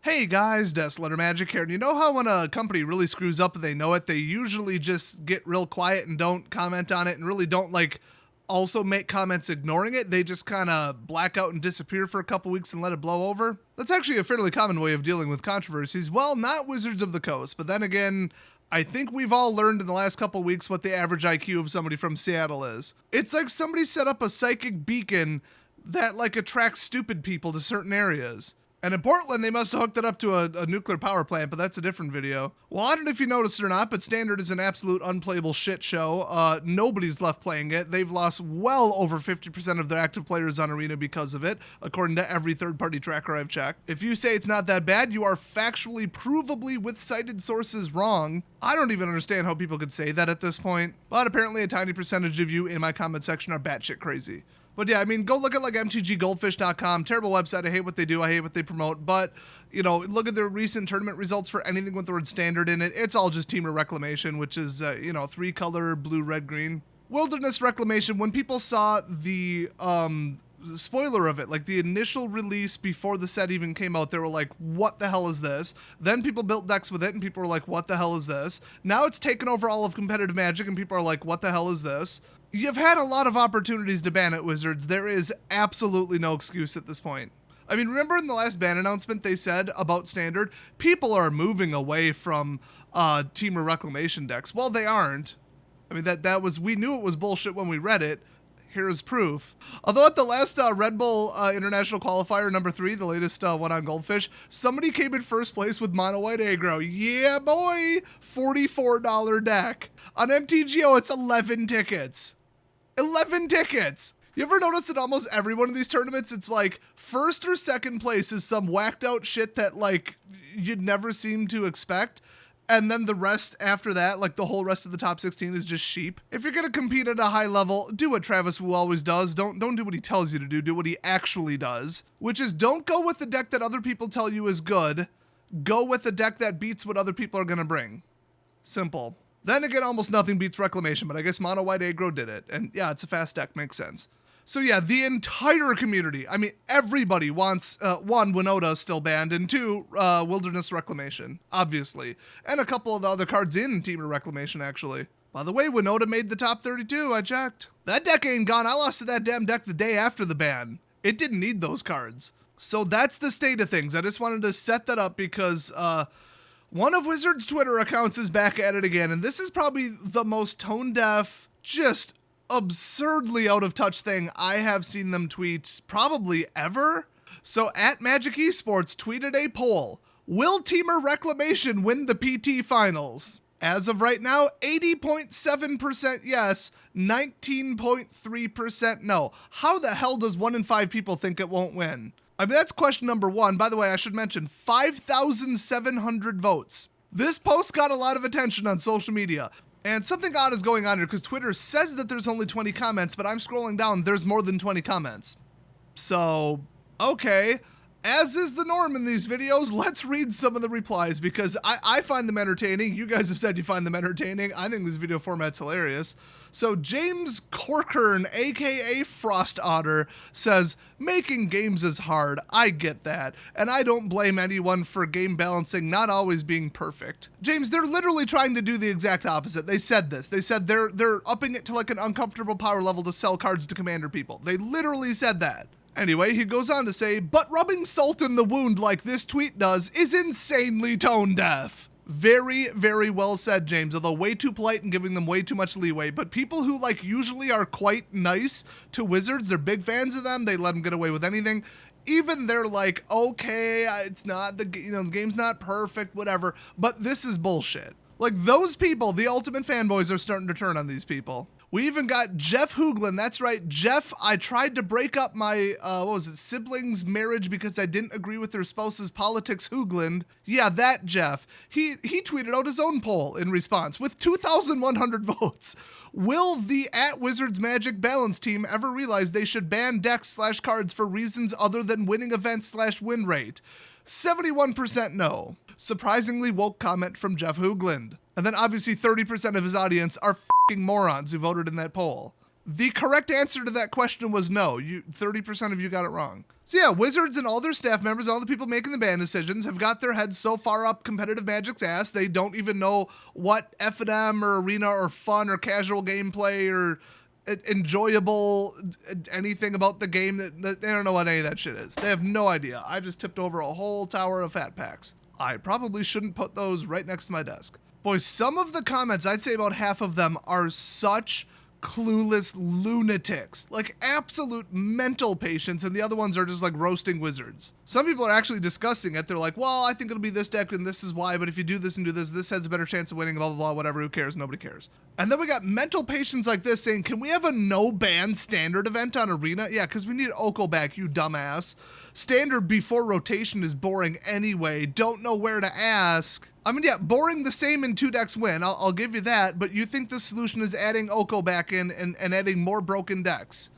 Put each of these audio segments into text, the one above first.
Hey guys, Letter Magic here, and you know how when a company really screws up and they know it, they usually just get real quiet and don't comment on it and really don't also make comments ignoring it. They just kind of black out and disappear for a couple weeks and let it blow over? That's actually a fairly common way of dealing with controversies. Well, not Wizards of the Coast, but then again, I think we've all learned in the last couple weeks what the average IQ of somebody from Seattle is. It's like somebody set up a psychic beacon that attracts stupid people to certain areas. And in Portland, they must have hooked it up to a nuclear power plant, but that's a different video. Well, I don't know if you noticed it or not, but Standard is an absolute unplayable shit show. Nobody's left playing it. They've lost well over 50% of their active players on Arena because of it, according to every third-party tracker I've checked. If you say it's not that bad, you are factually, provably, with cited sources wrong. I don't even understand how people could say that at this point, but apparently a tiny percentage of you in my comment section are batshit crazy. But yeah, I mean, go look at mtggoldfish.com. Terrible website. I hate what they do. I hate what they promote. But, look at their recent tournament results for anything with the word Standard in it. It's all just Teamer Reclamation, which is, 3-color, blue, red, green. Wilderness Reclamation, when people saw the spoiler of it, the initial release before the set even came out, they were like, what the hell is this? Then people built decks with it, and people were like, what the hell is this? Now it's taken over all of competitive Magic, and people are like, what the hell is this? You've had a lot of opportunities to ban it, Wizards. There is absolutely no excuse at this point. I mean, remember in the last ban announcement they said about Standard, people are moving away from Teamer Reclamation decks. Well, they aren't. I mean, we knew it was bullshit when we read it. Here's proof. Although at the last Red Bull International Qualifier number 3, the latest one on Goldfish, somebody came in first place with Mono White Aggro. Yeah, boy! $44 deck. On MTGO, it's 11 tickets. 11 tickets! You ever notice that almost every one of these tournaments, it's first or second place is some whacked out shit that you'd never seem to expect? And then the rest after that, the whole rest of the top 16 is just sheep. If you're going to compete at a high level, do what Travis Wu always does. Don't do what he tells you to do. Do what he actually does. Which is, don't go with the deck that other people tell you is good. Go with the deck that beats what other people are going to bring. Simple. Then again, almost nothing beats Reclamation, but I guess Mono White Aggro did it. And yeah, it's a fast deck. Makes sense. So yeah, the entire community, I mean, everybody wants, 1, Winota still banned, and 2, Wilderness Reclamation, obviously. And a couple of the other cards in Teamer Reclamation, actually. By the way, Winota made the top 32, I checked. That deck ain't gone. I lost to that damn deck the day after the ban. It didn't need those cards. So that's the state of things. I just wanted to set that up because, one of Wizards' Twitter accounts is back at it again, and this is probably the most tone-deaf, just absurdly out-of-touch thing I have seen them tweet probably ever. So at Magic Esports tweeted a poll. Will Teamer Reclamation win the PT Finals? As of right now, 80.7% yes, 19.3% no. How the hell does 1 in 5 people think it won't win? I mean, that's question number 1. By the way, I should mention 5,700 votes. This post got a lot of attention on social media. And something odd is going on here because Twitter says that there's only 20 comments, but I'm scrolling down, there's more than 20 comments. So, okay. As is the norm in these videos, let's read some of the replies because I find them entertaining. You guys have said you find them entertaining. I think this video format's hilarious. So James Corkern, aka Frost Otter, says, making games is hard. I get that. And I don't blame anyone for game balancing not always being perfect. James, they're literally trying to do the exact opposite. They said this. They said they're upping it to an uncomfortable power level to sell cards to Commander people. They literally said that. Anyway, he goes on to say, but rubbing salt in the wound like this tweet does is insanely tone deaf. Very, very well said, James, although way too polite and giving them way too much leeway. But people who usually are quite nice to Wizards, they're big fans of them, they let them get away with anything. Even they're like, okay, it's not, the game's not perfect, whatever, but this is bullshit. Those people, the ultimate fanboys, are starting to turn on these people. We even got Jeff Hooglin. That's right, Jeff. I tried to break up my, siblings' marriage because I didn't agree with their spouse's politics. Hooglin. Yeah, that Jeff. He tweeted out his own poll in response with 2,100 votes. Will the @Wizards Magic balance team ever realize they should ban decks/cards for reasons other than winning events/win rate? 71% no. Surprisingly woke comment from Jeff Hooglin. And then obviously 30% of his audience are f***ing morons who voted in that poll. The correct answer to that question was no. 30% of you got it wrong. So yeah, Wizards and all their staff members, all the people making the ban decisions have got their heads so far up competitive Magic's ass, they don't even know what F&M or arena or fun or casual gameplay or enjoyable anything about the game. That they don't know what any of that shit is. They have no idea. I just tipped over a whole tower of fat packs. I probably shouldn't put those right next to my desk. Boy, some of the comments, I'd say about half of them, are such clueless lunatics, like absolute mental patients, and the other ones are just like roasting Wizards. Some people are actually discussing it. They're like, well, I think it'll be this deck and this is why, but if you do this and do this, this has a better chance of winning, blah, blah, blah, whatever, who cares, nobody cares. And then we got mental patients like this saying, can we have a no-ban standard event on Arena? Yeah, because we need Oko back, you dumbass. Standard before rotation is boring anyway, don't know where to ask. I mean, yeah, boring the same in 2 decks win, I'll give you that, but you think the solution is adding Oko back in and adding more broken decks.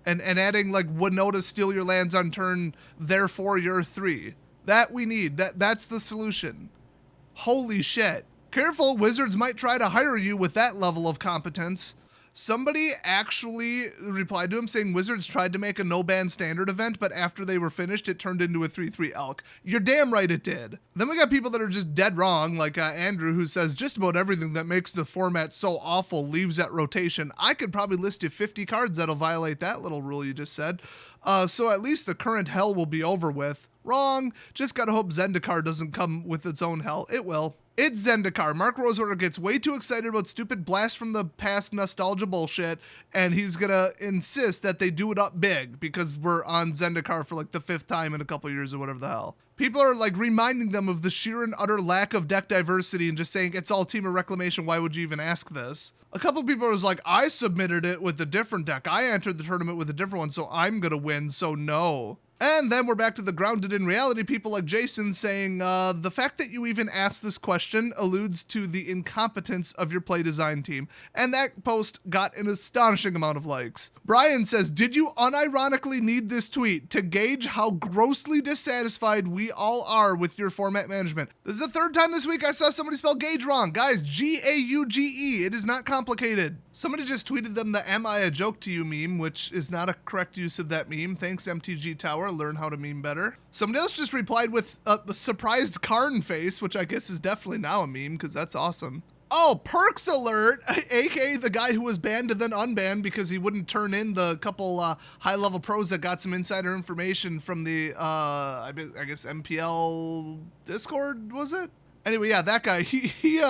And adding, like, Winota steal your lands on turn, therefore you're 3. That we need, that's the solution. Holy shit. Careful, Wizards might try to hire you with that level of competence. Somebody actually replied to him saying Wizards tried to make a no-ban standard event, but after they were finished, it turned into a 3-3 elk. You're damn right it did. Then we got people that are just dead wrong, like Andrew, who says just about everything that makes the format so awful leaves at rotation. I could probably list you 50 cards that'll violate that little rule you just said. So at least the current hell will be over with. Wrong. Just gotta hope Zendikar doesn't come with its own hell. It will. It's Zendikar. Mark Rosewater gets way too excited about stupid blast from the past nostalgia bullshit, and he's gonna insist that they do it up big because we're on Zendikar for like the 5th time in a couple years or whatever the hell. People are like reminding them of the sheer and utter lack of deck diversity and just saying it's all Team of Reclamation, why would you even ask this? A couple people was like, I submitted it with a different deck. I entered the tournament with a different one, so I'm gonna win, so no. And then we're back to the grounded in reality people like Jason saying, the fact that you even asked this question alludes to the incompetence of your play design team. And that post got an astonishing amount of likes. Brian says, did you unironically need this tweet to gauge how grossly dissatisfied we all are with your format management? This is the 3rd time this week I saw somebody spell gauge wrong. Guys, G-A-U-G-E. It is not complicated. Somebody just tweeted them the Am I a Joke to You meme, which is not a correct use of that meme. Thanks, MTG Tower. Learn how to meme better. Somebody else just replied with a surprised Karn face, which I guess is definitely now a meme, because that's awesome. Oh, Perks Alert, aka the guy who was banned and then unbanned because he wouldn't turn in the couple high-level pros that got some insider information from the, I guess, MPL Discord, was it? Anyway, yeah, that guy, he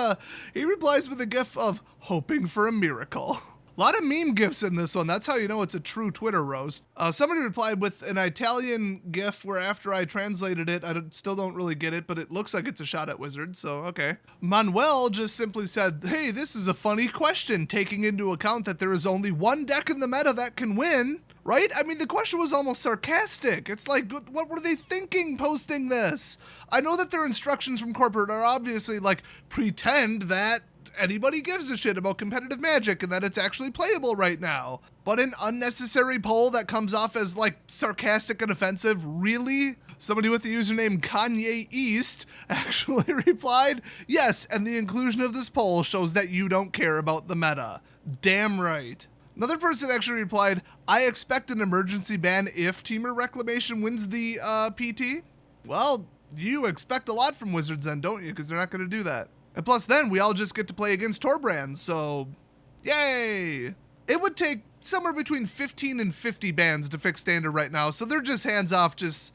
replies with a gif of hoping for a miracle. A lot of meme gifs in this one. That's how you know it's a true Twitter roast. Somebody replied with an Italian gif where after I translated it, still don't really get it, but it looks like it's a shot at Wizards, so okay. Manuel just simply said, hey, this is a funny question, taking into account that there is only one deck in the meta that can win. Right? I mean, the question was almost sarcastic. It's like, what were they thinking posting this? I know that their instructions from corporate are obviously like, pretend that anybody gives a shit about competitive Magic and that it's actually playable right now. But an unnecessary poll that comes off as like sarcastic and offensive, really? Somebody with the username Kanye East actually replied, yes, and the inclusion of this poll shows that you don't care about the meta. Damn right. Another person actually replied, I expect an emergency ban if Teamer Reclamation wins the PT. Well, you expect a lot from Wizards then, don't you? Because they're not going to do that. And plus then, we all just get to play against Torbrands, so yay! It would take somewhere between 15 and 50 bans to fix Standard right now, so they're just hands off, just,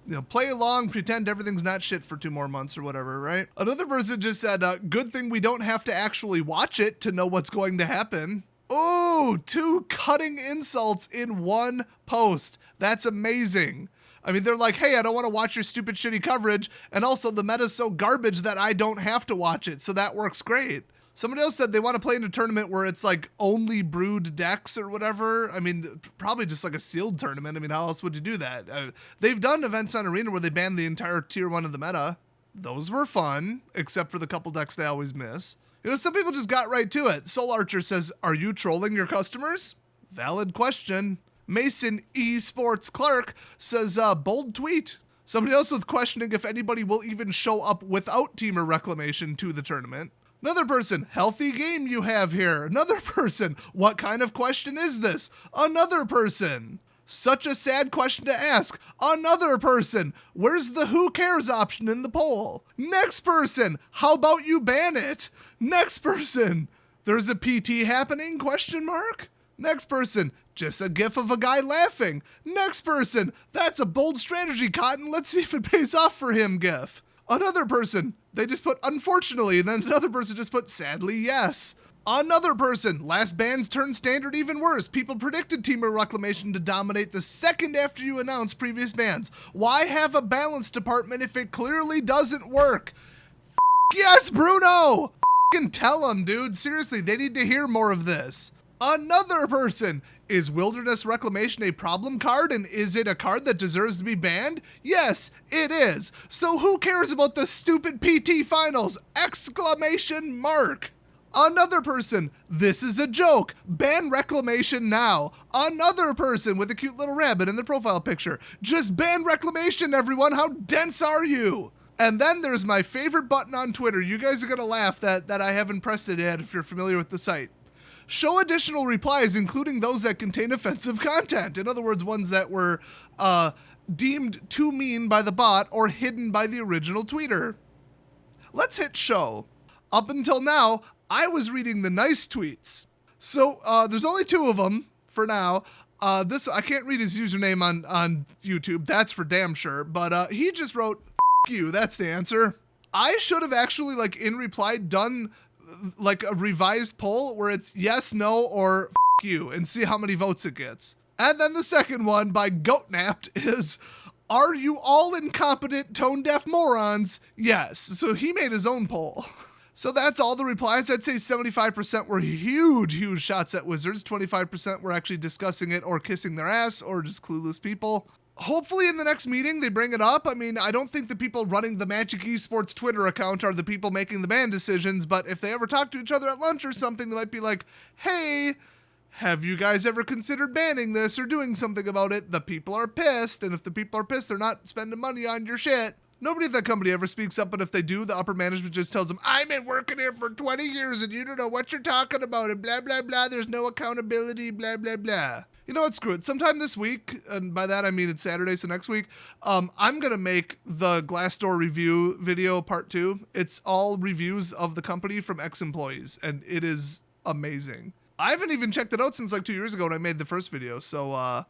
you know, play along, pretend everything's not shit for 2 more months or whatever, right? Another person just said, good thing we don't have to actually watch it to know what's going to happen. Oh, 2 cutting insults in one post. That's amazing. I mean, they're like, hey, I don't want to watch your stupid, shitty coverage. And also, the meta's so garbage that I don't have to watch it. So that works great. Somebody else said they want to play in a tournament where it's like only brewed decks or whatever. I mean, probably just like a sealed tournament. I mean, how else would you do that? They've done events on Arena where they banned the entire tier 1 of the meta. Those were fun, except for the couple decks they always miss. You know, some people just got right to it. Soul Archer says, are you trolling your customers? Valid question. Mason Esports Clark says, bold tweet. Somebody else was questioning if anybody will even show up without Teamer Reclamation to the tournament. Another person, healthy game you have here. Another person, what kind of question is this? Another person, such a sad question to ask. Another person, where's the who cares option in the poll? Next person, how about you ban it? Next person, there's a PT happening, question mark? Next person, just a gif of a guy laughing. Next person, that's a bold strategy, Cotton, let's see if it pays off for him gif. Another person, they just put unfortunately, and then another person just put sadly yes. Another person, last bans turned standard even worse. People predicted Team Reclamation to dominate the second after you announced previous bans. Why have a balance department if it clearly doesn't work? Yes, Bruno! F***ing tell them, dude. Seriously, they need to hear more of this. Another person, is Wilderness Reclamation a problem card, and is it a card that deserves to be banned? Yes, it is. So who cares about the stupid PT finals? Exclamation mark. Another person, this is a joke. Ban Reclamation now. Another person with a cute little rabbit in the profile picture. Just ban Reclamation, everyone. How dense are you? And then there's my favorite button on Twitter. You guys are going to laugh that I haven't pressed it yet if you're familiar with the site. Show additional replies, including those that contain offensive content. In other words, ones that were deemed too mean by the bot or hidden by the original tweeter. Let's hit show. Up until now, I was reading the nice tweets. So there's only 2 of them for now. This I can't read his username on YouTube. That's for damn sure. But he just wrote, "F you." That's the answer. I should have actually, like, in reply done like a revised poll where it's yes, no, or F you, and see how many votes it gets. And then the second one by Goatnapped is, are you all incompetent tone-deaf morons? Yes. So he made his own poll. So that's all the replies. I'd say 75% were huge shots at Wizards. 25% were actually discussing it or kissing their ass or just clueless people. Hopefully in the next meeting they bring it up. I mean, I don't think the people running the Magic Esports Twitter account are the people making the ban decisions, but if they ever talk to each other at lunch or something, they might be like, hey, have you guys ever considered banning this or doing something about it? The people are pissed, and if the people are pissed, they're not spending money on your shit. Nobody at that company ever speaks up, but if they do, the upper management just tells them, I've been working here for 20 years and you don't know what you're talking about, and blah, blah, blah, there's no accountability, blah, blah, blah. You know what, screw it. Sometime this week, and by that I mean it's Saturday, so next week, I'm going to make the Glassdoor review video part 2. It's all reviews of the company from ex-employees, and it is amazing. I haven't even checked it out since like 2 years ago when I made the first video, so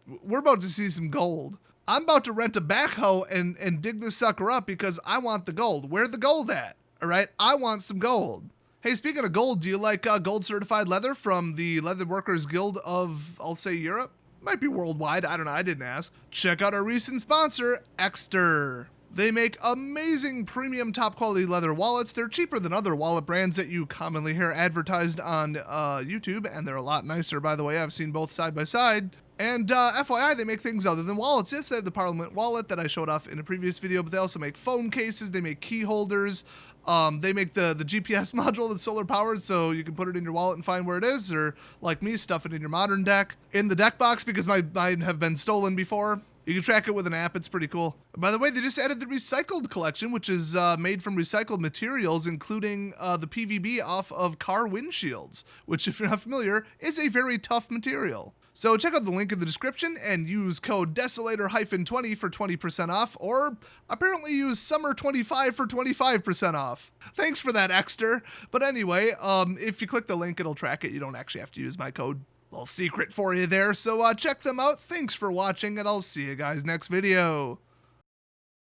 we're about to see some gold. I'm about to rent a backhoe and dig this sucker up because I want the gold. Where the gold at? All right, I want some gold. Hey, speaking of gold, do you like gold certified leather from the Leather Workers Guild of, I'll say, Europe? Might be worldwide, I don't know, I didn't ask. Check out our recent sponsor, Exter. They make amazing premium top quality leather wallets. They're cheaper than other wallet brands that you commonly hear advertised on YouTube, and they're a lot nicer, by the way. I've seen both side by side. And FYI, they make things other than wallets. Yes, they have the Parliament wallet that I showed off in a previous video, but they also make phone cases, they make key holders, they make the GPS module that's solar powered, so you can put it in your wallet and find where it is, or like me, stuff it in your modern deck. In the deck box, because mine have been stolen before. You can track it with an app, it's pretty cool. By the way, they just added the recycled collection, which is made from recycled materials, including the PVB off of car windshields, which, if you're not familiar, is a very tough material. So check out the link in the description and use code Desolator-20 for 20% off, or apparently use Summer25 for 25% off. Thanks for that, Exter. But anyway, if you click the link, it'll track it. You don't actually have to use my code. Little secret for you there. So check them out. Thanks for watching, and I'll see you guys next video.